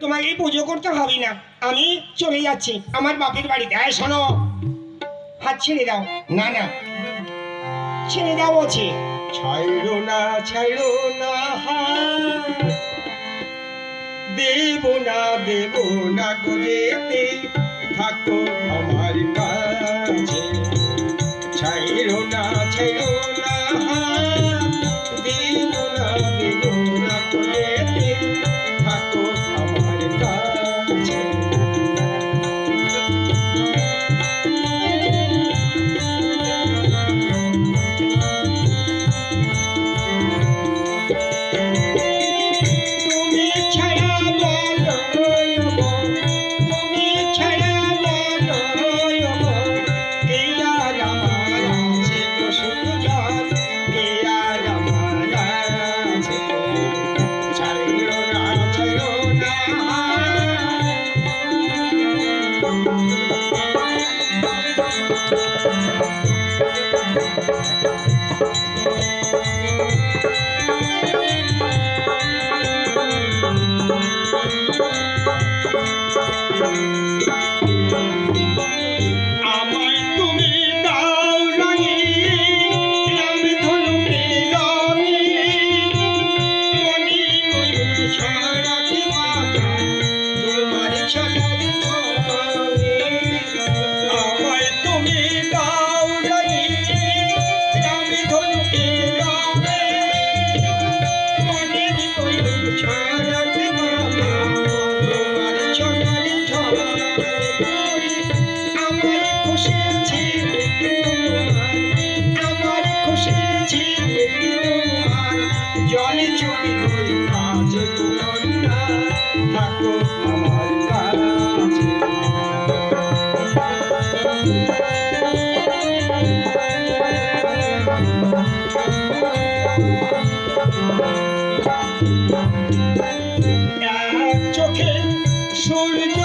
তোমাকে পুজো করতে হবে না, আমি চলে যাচ্ছি আমার বাপের বাড়িতে। শোনো, হাত ছেড়ে দাও। না না, ছেড়ে দাও বলছি। ছাইড়ো না হাত, দেব না গো যেতে, থাকো আমার কাছে। ছাইড়ো না হাত, দেব না গো যেতে, থাকো আমার কাছে। তুমি ছাড়া বলো গো, তুমি ছাড়া বলো গো, কে আর আমার আছে গো সুজন, কে আর আমার আছে। ছাইড়ো না আমায় তুমি দাও রাঙিয়ে, রামধনুকে রঙিয়ে, মনি ময়ূর ছড়াতে পাতা, তোমার ছড়ার ছড়ে। আমায় তুমি দাও রাঙিয়ে, রামধনুকে রঙিয়ে, মনি ময়ূর ছড়াতে পাতা, তোমার ছড়ার ছড়ে। আমার খুশি ছিলে তোমার, আমার খুশি ছিলে তোমার, জলে চলে গই আজ তোমার না, থাকো আমার কাছে। এক চোখে সূর্য